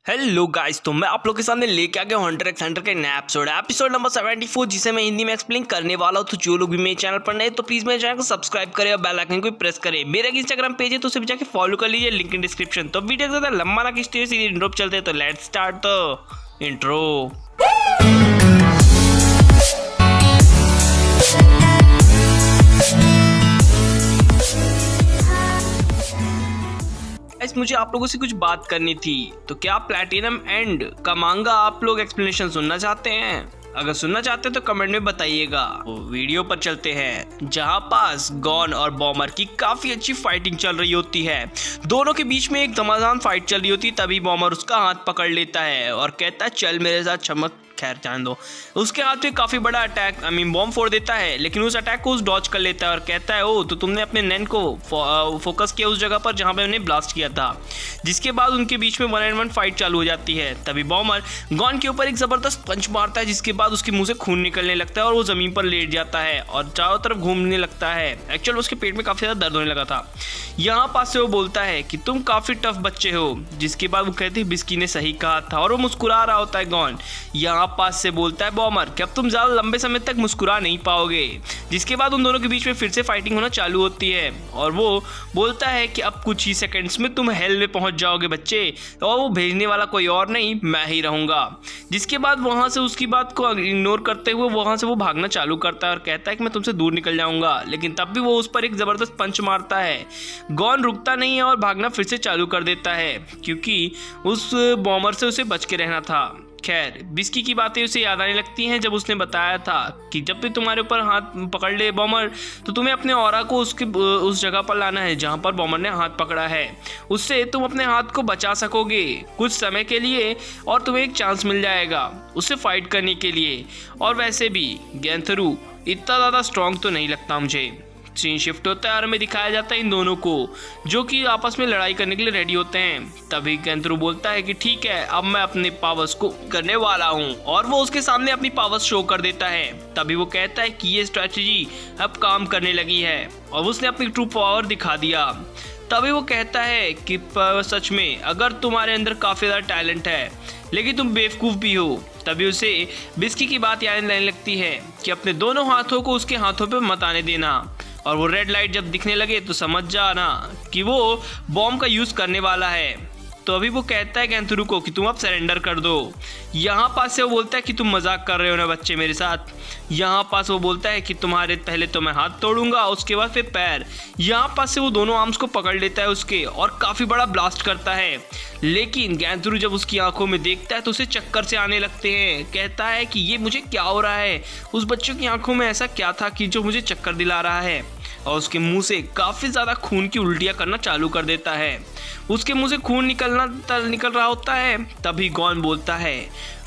Hello guys, तो मैं आप लोग के सामने लेके आ गया हूँ हंटर एक्स हंटर का नया एपिसोड नंबर 74, जिसे मैं हिंदी में एक्सप्लेन करने वाला हूँ। तो जो लोग भी मेरे चैनल पर नए तो प्लीज मेरे चैनल को सब्सक्राइब करें और बेल आइकन को प्रेस करें। मेरा एक इंस्टाग्राम पेज है तो उसे भी जाके फॉलो कर लीजिए, लिंक इन डिस्क्रिप्शन। तो वीडियो ज़्यादा लंबा ना खींचते सीधे इंट्रो पे चलते हैं। तो लेट्स स्टार्ट द इंट्रो। मुझे आप लोगों से कुछ बात करनी थी। तो क्या प्लैटिनम एंड का मांगा आप लोग एक्सप्लेनेशन सुनना चाहते हैं? अगर सुनना चाहते हैं तो कमेंट में बताइएगा। तो वीडियो पर चलते हैं, जहां पास गॉन और बॉमर की काफी अच्छी फाइटिंग चल रही होती है। दोनों के बीच में एक घमासान फाइट चल रही होती है। तभी बॉमर उसका हाथ पकड़ लेता है और कहता है चल मेरे साथ चमक। खैर जान दो, उसके हाथ में काफी बड़ा अटैक बॉम्ब फोड़ देता है, लेकिन उस अटैक को उस डॉज कर लेता है और कहता है ओ तो तुमने अपने नैन को फोकस किया उस जगह पर जहां पे उन्हें ब्लास्ट किया था। जिसके बाद उनके बीच में 1-on-1 फाइट चालू हो जाती है। तभी बॉमर गॉन के ऊपर एक जबरदस्त पंच मारता है, जिसके बाद उसके मुंह से खून निकलने लगता है और वो जमीन पर लेट जाता है और चारों तरफ घूमने लगता है। एक्चुअल उसके पेट में काफी ज्यादा दर्द होने लगा था। यहाँ पास से वो बोलता है कि तुम काफी टफ बच्चे हो। जिसके बाद वो कहते हैं बिस्की ने सही कहा था और वो मुस्कुरा रहा होता है गॉन। यहाँ पास से बोलता है बॉमर कि अब तुम ज्यादा लंबे समय तक मुस्कुरा नहीं पाओगे। जिसके बाद उन दोनों के बीच में फिर से फाइटिंग होना चालू होती है और वो बोलता है कि अब कुछ ही सेकंड्स में तुम हेल में पहुंच जाओगे बच्चे, और वो भेजने वाला कोई और नहीं मैं ही रहूंगा। जिसके बाद वहां से उसकी बात को इग्नोर करते हुए वहां से वो भागना चालू करता है और कहता है कि मैं तुमसे दूर निकल जाऊंगा, लेकिन तब भी वो उस पर एक जबरदस्त पंच मारता है। गॉन रुकता नहीं है और भागना फिर से चालू कर देता है, क्योंकि उस बॉमर से उसे बच के रहना था। खैर बिस्की की बातें उसे याद आने लगती हैं, जब उसने बताया था कि जब भी तुम्हारे ऊपर हाथ पकड़ ले बॉमर तो तुम्हें अपने ऑरा को उस जगह पर लाना है जहां पर बॉमर ने हाथ पकड़ा है। उससे तुम अपने हाथ को बचा सकोगे कुछ समय के लिए और तुम्हें एक चांस मिल जाएगा उससे फाइट करने के लिए। और वैसे भी गैंथरू इतना ज़्यादा स्ट्रॉन्ग तो नहीं लगता मुझे। सीन शिफ्ट होता है और हमें दिखाया जाता है इन दोनों को जो कि आपस में लड़ाई करने के लिए रेडी होते हैं। तभी गैंथरू बोलता है कि ठीक है अब मैं अपने पावर्स को करने वाला हूँ, और वो उसके सामने अपनी पावर्स शो कर देता है। तभी वो कहता है कि ये स्ट्रेटजी अब काम करने लगी है और उसने अपनी ट्रू पावर दिखा दिया। तभी वो कहता है कि सच में अगर तुम्हारे अंदर काफ़ी ज़्यादा टैलेंट है लेकिन तुम बेवकूफ़ भी हो। तभी उसे बिस्की की बात याद आने लगती है कि अपने दोनों हाथों को उसके हाथों पे मत आने देना, और वो रेड लाइट जब दिखने लगे तो समझ जाना कि वो बॉम्ब का यूज़ करने वाला है। तो अभी वो कहता है गैंथरू को कि तुम अब सरेंडर कर दो। यहाँ पास से वो बोलता है कि तुम मजाक कर रहे हो ना बच्चे मेरे साथ। यहाँ पास वो बोलता है कि तुम्हारे पहले तो मैं हाथ तोड़ूंगा उसके बाद फिर पैर। यहाँ पास से वो दोनों आर्म्स को पकड़ लेता है उसके और काफ़ी बड़ा ब्लास्ट करता है, लेकिन गैंथरू जब उसकी आंखों में देखता है तो उसे चक्कर से आने लगते हैं। कहता है कि ये मुझे क्या हो रहा है, उस बच्चों की आंखों में ऐसा क्या था कि जो मुझे चक्कर दिला रहा है, और उसके मुंह से काफ़ी ज़्यादा खून की उल्टियाँ करना चालू कर देता है। उसके मुंह से खून निकल रहा होता है। तभी गॉन बोलता है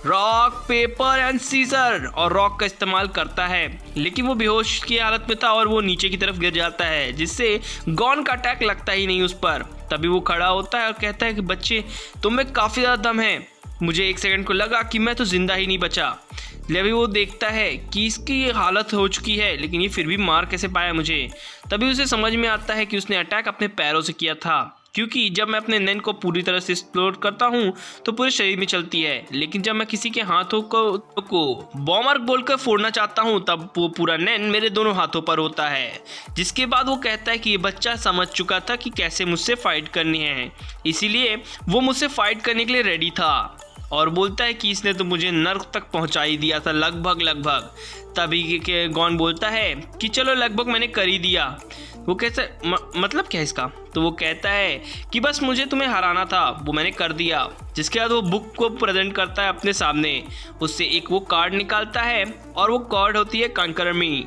रॉक पेपर एंड सीजर, और रॉक का इस्तेमाल करता है, लेकिन वो बेहोश की हालत में था और वो नीचे की तरफ गिर जाता है, जिससे गॉन का अटैक लगता ही नहीं उस पर। तभी वो खड़ा होता है और कहता है कि बच्चे तुम में काफ़ी ज़्यादा दम है, मुझे एक सेकंड को लगा कि मैं तो जिंदा ही नहीं बचा। लेकिन वो देखता है कि इसकी हालत हो चुकी है, लेकिन ये फिर भी मार कैसे पाया मुझे। तभी उसे समझ में आता है कि उसने अटैक अपने पैरों से किया था, क्योंकि जब मैं अपने नैन को पूरी तरह से एक्सप्लोर करता हूँ तो पूरे शरीर में चलती है, लेकिन जब मैं किसी के हाथों को बॉमर बोलकर फोड़ना चाहता हूँ तब वो पूरा नैन मेरे दोनों हाथों पर होता है। जिसके बाद वो कहता है कि ये बच्चा समझ चुका था कि कैसे मुझसे फाइट करनी है, इसीलिए वो मुझसे फाइट करने के लिए रेडी था, और बोलता है कि इसने तो मुझे नर्क तक पहुंचा ही दिया था लगभग। तभी के गॉन बोलता है कि चलो लगभग मैंने कर ही दिया। वो कहता है मतलब क्या है इसका? तो वो कहता है कि बस मुझे तुम्हें हराना था, वो मैंने कर दिया। जिसके बाद वो बुक को प्रेजेंट करता है अपने सामने, उससे एक वो कार्ड निकालता है और वो कार्ड होती है कंकरमी।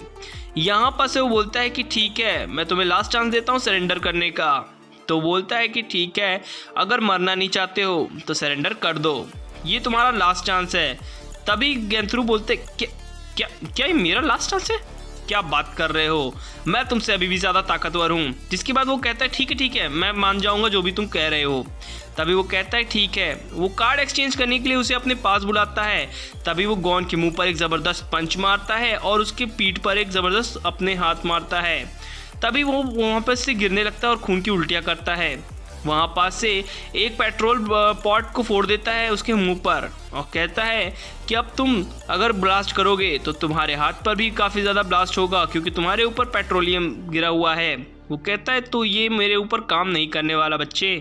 यहाँ पर से वो बोलता है कि ठीक है मैं तुम्हें लास्ट चांस देता हूँ सरेंडर करने का। तो बोलता है कि ठीक है अगर मरना नहीं चाहते हो तो सरेंडर कर दो, ये तुम्हारा लास्ट चांस है। तभी गैंथरू बोलते क्या ये मेरा लास्ट चांस है? क्या बात कर रहे हो, मैं तुमसे अभी भी ज़्यादा ताकतवर हूँ। जिसके बाद वो कहता है ठीक है मैं मान जाऊँगा जो भी तुम कह रहे हो। तभी वो कहता है ठीक है। वो कार्ड एक्सचेंज करने के लिए उसे अपने पास बुलाता है। तभी वो गॉन के मुंह पर एक ज़बरदस्त पंच मारता है और उसके पीठ पर एक ज़बरदस्त अपने हाथ मारता है। तभी वो वहाँ पर से गिरने लगता है और खून की उल्टियाँ करता है। वहाँ पास से एक पेट्रोल पॉट को फोड़ देता है उसके मुंह पर और कहता है कि अब तुम अगर ब्लास्ट करोगे तो तुम्हारे हाथ पर भी काफ़ी ज़्यादा ब्लास्ट होगा क्योंकि तुम्हारे ऊपर पेट्रोलियम गिरा हुआ है। वो कहता है तो ये मेरे ऊपर काम नहीं करने वाला बच्चे।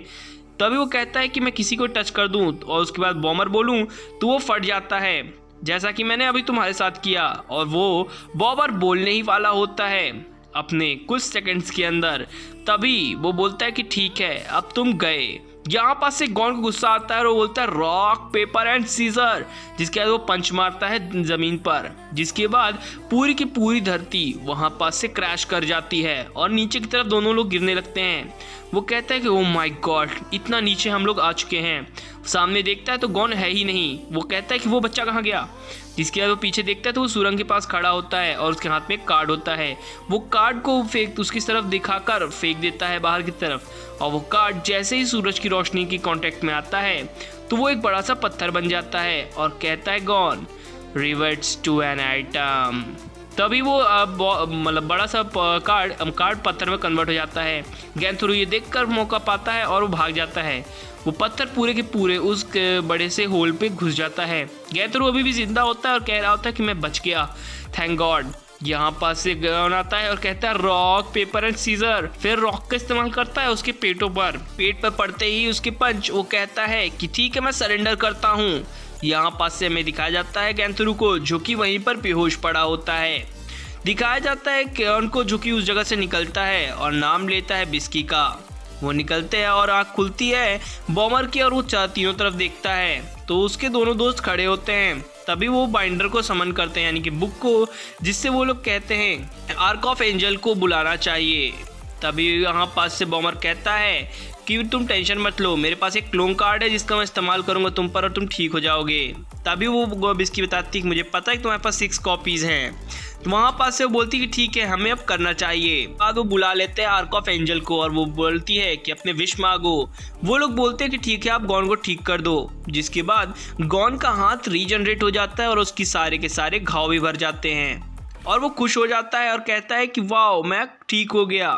तभी वो कहता है कि मैं किसी को टच कर दूं और उसके बाद बॉमर बोलूं तो वो फट जाता है जैसा कि मैंने अभी तुम्हारे साथ किया। और वो बॉमर बोलने ही वाला होता है अपने कुछ सेकंड्स के अंदर। तभी वो बोलता है कि ठीक है अब तुम गए। यहाँ पास से गॉन को गुस्सा आता है और वो बोलता है रॉक पेपर एंड सीजर, जिसके बाद वो पंच मारता है ज़मीन पर, जिसके बाद पूरी की पूरी धरती वहाँ पास से क्रैश कर जाती है और नीचे की तरफ दोनों लोग गिरने लगते हैं। वो कहता है कि ओ माय गॉड इतना नीचे हम लोग आ चुके हैं। सामने देखता है तो गॉन है ही नहीं। वो कहता है कि वो बच्चा कहाँ गया, जिसके बाद वो पीछे देखता है तो वो सुरंग के पास खड़ा होता है और उसके हाथ में एक कार्ड होता है। वो कार्ड को उसकी तरफ दिखाकर फेंक देता है बाहर की तरफ और वो कार्ड जैसे ही सूरज की रोशनी की कांटेक्ट में आता है तो वो एक बड़ा सा पत्थर बन जाता है और कहता है gone reverts to an item. तभी वो मतलब बड़ा सा कार्ड पत्थर में कन्वर्ट हो जाता है। गैंथुरु ये देखकर मौका पाता है और वो भाग जाता है। वो पत्थर पूरे के पूरे उस बड़े से होल पे घुस जाता है। गैंथुरु अभी भी जिंदा होता है और कह रहा होता है कि मैं बच गया, थैंक गॉड। यहाँ पास से गॉन आता है और कहता है रॉक पेपर एंड सीजर। फिर रॉक का इस्तेमाल करता है उसके पेटों पर। पेट पर पड़ते ही उसके पंच वो कहता है कि ठीक है मैं सरेंडर करता हूँ। यहाँ पास से हमें दिखाया जाता है गैंथुरु को जो कि वहीं पर बेहोश पड़ा होता है। दिखाया जाता है गॉन को जो कि उस जगह से निकलता है और नाम लेता है बिस्की का। वो निकलते हैं और आँख खुलती है बॉमर की और वो तीनों तरफ देखता है तो उसके दोनों दोस्त खड़े होते हैं। तभी वो बाइंडर को समन करते हैं यानी कि बुक को, जिससे वो लोग कहते हैं आर्क ऑफ एंजल को बुलाना चाहिए। तभी यहाँ पास से बॉमर कहता है कि तुम टेंशन मत लो, मेरे पास एक क्लोन कार्ड है जिसका मैं इस्तेमाल करूंगा तुम पर और तुम ठीक हो जाओगे। तभी वो बिस्की बताती है कि मुझे पता है कि तुम्हारे पास 6 कॉपीज़ हैं। तो वहाँ पास से वो बोलती है कि ठीक है हमें अब करना चाहिए। बाद वो बुला लेते हैं आर्क ऑफ एंजल को और वो बोलती है कि अपने विश मांगो। वो लोग बोलते हैं कि ठीक है आप गॉन को ठीक कर दो, जिसके बाद गॉन का हाथ रीजनरेट हो जाता है और उसकी सारे के सारे घाव भी भर जाते हैं और वो खुश हो जाता है और कहता है कि वाओ मैं ठीक हो गया।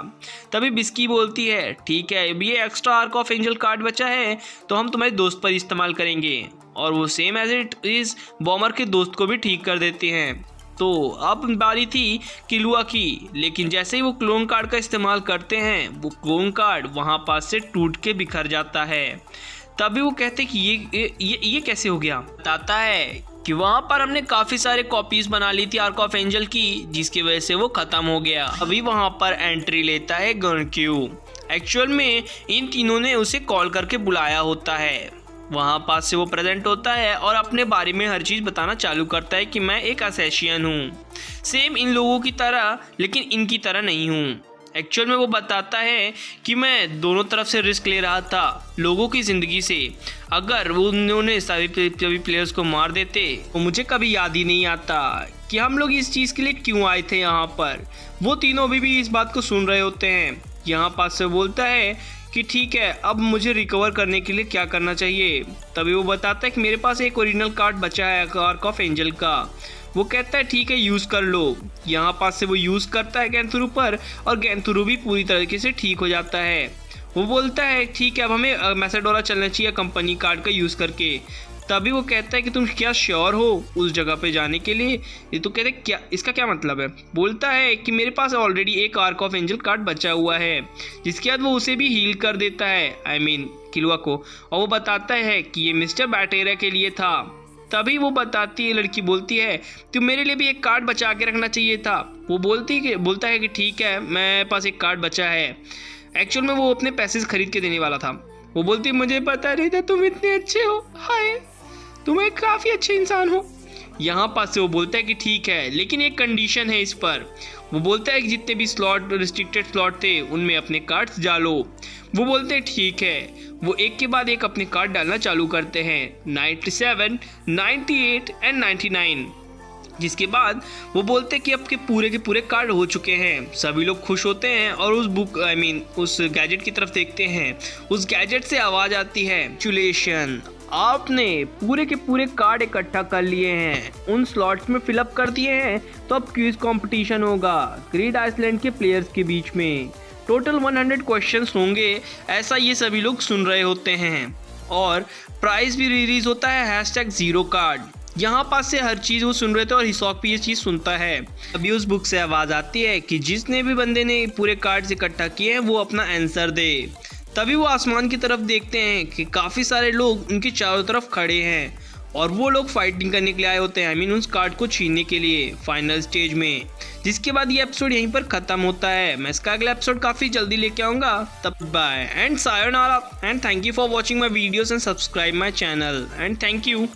तभी बिस्की बोलती है ठीक है अब ये extra arc of angel card बचा है तो हम तुम्हारे दोस्त पर इस्तेमाल करेंगे। और वो same as it is boomer के दोस्त को भी ठीक कर देते हैं। तो अब बारी थी किलुआ की, लेकिन जैसे ही वो क्लोन कार्ड का इस्तेमाल करते हैं वो क्लोन कार्ड वहाँ पास से टूट के बिखर जाता है। तभी वो कहते हैं कि ये कैसे हो गया। बताता है कि वहाँ पर हमने काफ़ी सारे कॉपीज बना ली थी आर्क ऑफ एंजल की, जिसकी वजह से वो ख़त्म हो गया। अभी वहाँ पर एंट्री लेता है गॉनक्यू। एक्चुअल में इन तीनों ने उसे कॉल करके बुलाया होता है। वहाँ पास से वो प्रेजेंट होता है और अपने बारे में हर चीज़ बताना चालू करता है कि मैं एक असैसियन हूँ, सेम इन लोगों की तरह लेकिन इनकी तरह नहीं हूँ। एक्चुअल में वो बताता है कि मैं दोनों तरफ से रिस्क ले रहा था लोगों की ज़िंदगी से। अगर वो उन्होंने सभी प्लेयर्स को मार देते तो मुझे कभी याद ही नहीं आता कि हम लोग इस चीज़ के लिए क्यों आए थे यहाँ पर। वो तीनों अभी भी इस बात को सुन रहे होते हैं। यहाँ पास से बोलता है कि ठीक है अब मुझे रिकवर करने के लिए क्या करना चाहिए। तभी वो बताता है कि मेरे पास एक ओरिजिनल कार्ड बचा है आर्क ऑफ एंजल का। वो कहता है ठीक है यूज़ कर लो। यहाँ पास से वो यूज़ करता है गैंथुरु पर और गैंथुरु भी पूरी तरीके से ठीक हो जाता है। वो बोलता है ठीक है अब हमें मैसेडोरा चलना चाहिए कंपनी कार्ड का यूज़ करके। तभी वो कहता है कि तुम क्या श्योर हो उस जगह पे जाने के लिए। ये तो कहते क्या इसका क्या मतलब है। बोलता है कि मेरे पास ऑलरेडी एक आर्क ऑफ एंजल कार्ड बचा हुआ है, जिसके बाद वो उसे भी हील कर देता है आई मीन किलुआ को। और वो बताता है कि ये मिस्टर बैटेरिया के लिए था। तभी वो बताती है लड़की बोलती है तो मेरे लिए भी एक कार्ड बचा के रखना चाहिए था। वो बोलता है कि ठीक है मेरे पास एक कार्ड बचा है। एक्चुअल में वो अपने पैसे खरीद के देने वाला था। वो बोलती है मुझे पता नहीं था तुम इतने अच्छे हो, हाय तुम एक काफ़ी अच्छे इंसान हो। यहाँ पास से वो बोलता है कि ठीक है लेकिन एक कंडीशन है इस पर। वो बोलता है कि जितने भी स्लॉट रिस्ट्रिक्टेड स्लॉट थे उनमें अपने कार्ड्स डालो। वो बोलते हैं ठीक है। वो एक के बाद एक अपने कार्ड डालना चालू करते हैं 97, 98 एंड 99, जिसके बाद वो बोलते हैं कि अब के पूरे कार्ड हो चुके हैं। सभी लोग खुश होते हैं और उस उस गैजेट की तरफ देखते हैं। उस गैजेट से आवाज़ आती है चुलेशन आपने पूरे के पूरे कार्ड इकट्ठा कर लिए हैं, उन स्लॉट्स में फिलअप कर दिए हैं, तो अब क्विज कंपटीशन होगा ग्रेट आइसलैंड के प्लेयर्स के बीच में। टोटल 100 क्वेश्चंस होंगे, ऐसा ये सभी लोग सुन रहे होते हैं। और प्राइस भी रिलीज होता है #0 कार्ड। यहाँ पास से हर चीज़ वो सुन रहे थे और हिसॉक भी ये चीज़ सुनता है। अभी उस बुक से आवाज़ आती है कि जिसने भी बंदे ने पूरे कार्ड्स इकट्ठा किए हैं वो अपना आंसर दे। तभी वो आसमान की तरफ देखते हैं कि काफ़ी सारे लोग उनके चारों तरफ खड़े हैं और वो लोग फाइटिंग करने के लिए आए होते हैं, उस कार्ड को छीनने के लिए फाइनल स्टेज में। जिसके बाद ये एपिसोड यहीं पर ख़त्म होता है। मैं इसका अगला एपिसोड काफ़ी जल्दी लेके आऊँगा। तब bye and sayonara and thank you for watching my videos and subscribe my channel and thank you.